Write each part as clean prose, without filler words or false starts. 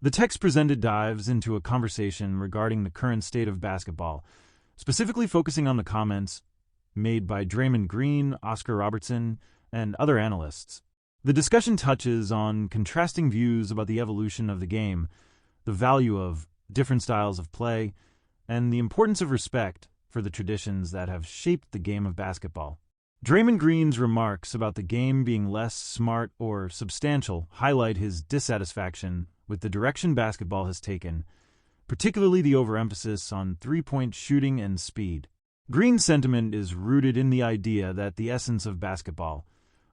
The text presented dives into a conversation regarding the current state of basketball, specifically focusing on the comments made by Draymond Green, Oscar Robertson, and other analysts. The discussion touches on contrasting views about the evolution of the game, the value of different styles of play, and the importance of respect for the traditions that have shaped the game of basketball. Draymond Green's remarks about the game being less smart or substantial highlight his dissatisfaction with the direction basketball has taken, particularly the overemphasis on three-point shooting and speed. Green's sentiment is rooted in the idea that the essence of basketball,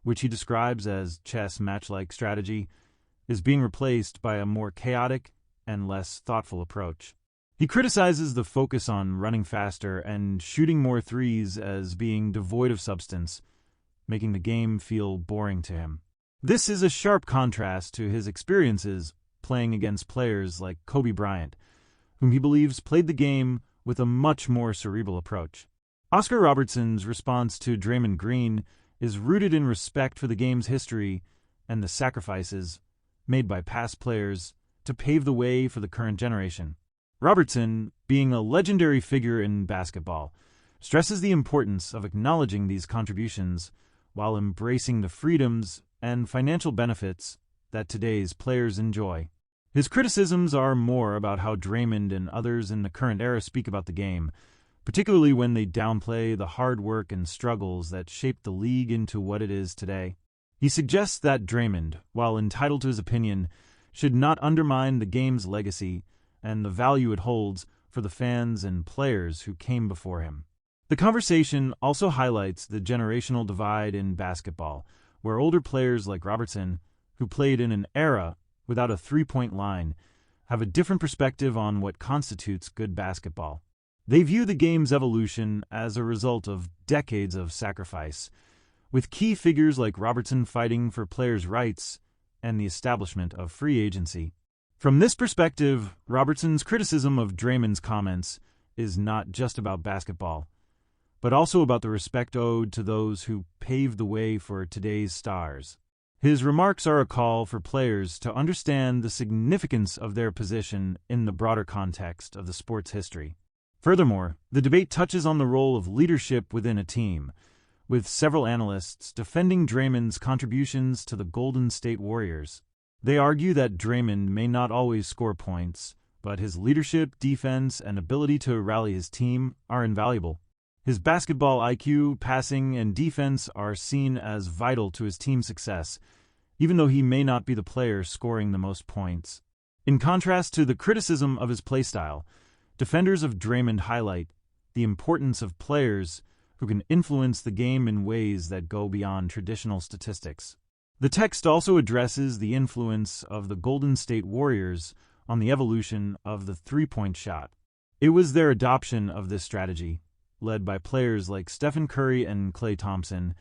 which he describes as chess match-like strategy, is being replaced by a more chaotic and less thoughtful approach. He criticizes the focus on running faster and shooting more threes as being devoid of substance, making the game feel boring to him. This is a sharp contrast to his experiences playing against players like Kobe Bryant, whom he believes played the game with a much more cerebral approach. Oscar Robertson's response to Draymond Green is rooted in respect for the game's history and the sacrifices made by past players to pave the way for the current generation. Robertson, being a legendary figure in basketball, stresses the importance of acknowledging these contributions while embracing the freedoms and financial benefits that today's players enjoy. His criticisms are more about how Draymond and others in the current era speak about the game, particularly when they downplay the hard work and struggles that shaped the league into what it is today. He suggests that Draymond, while entitled to his opinion, should not undermine the game's legacy and the value it holds for the fans and players who came before him. The conversation also highlights the generational divide in basketball, where older players like Robertson, who played in an era without a three-point line, have a different perspective on what constitutes good basketball. They view the game's evolution as a result of decades of sacrifice, with key figures like Robertson fighting for players' rights and the establishment of free agency. From this perspective, Robertson's criticism of Draymond's comments is not just about basketball, but also about the respect owed to those who paved the way for today's stars. His remarks are a call for players to understand the significance of their position in the broader context of the sport's history. Furthermore, the debate touches on the role of leadership within a team, with several analysts defending Draymond's contributions to the Golden State Warriors. They argue that Draymond may not always score points, but his leadership, defense, and ability to rally his team are invaluable. His basketball IQ, passing, and defense are seen as vital to his team's success, even though he may not be the player scoring the most points. In contrast to the criticism of his playstyle, defenders of Draymond highlight the importance of players who can influence the game in ways that go beyond traditional statistics. The text also addresses the influence of the Golden State Warriors on the evolution of the three-point shot. It was their adoption of this strategy, led by players like Stephen Curry and Klay Thompson,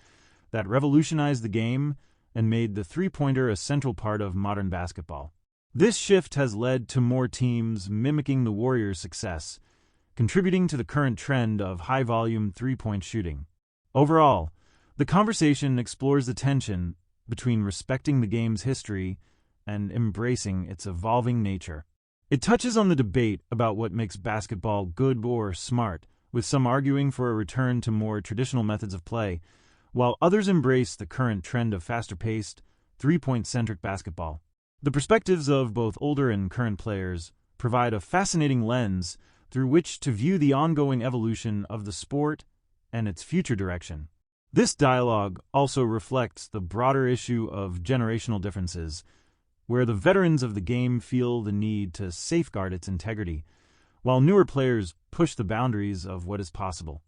that revolutionized the game and made the three-pointer a central part of modern basketball. This shift has led to more teams mimicking the Warriors' success, contributing to the current trend of high-volume three-point shooting. Overall, the conversation explores the tension between respecting the game's history and embracing its evolving nature. It touches on the debate about what makes basketball good or smart, with some arguing for a return to more traditional methods of play, while others embrace the current trend of faster-paced, three-point-centric basketball. The perspectives of both older and current players provide a fascinating lens through which to view the ongoing evolution of the sport and its future direction. This dialogue also reflects the broader issue of generational differences, where the veterans of the game feel the need to safeguard its integrity, while newer players push the boundaries of what is possible.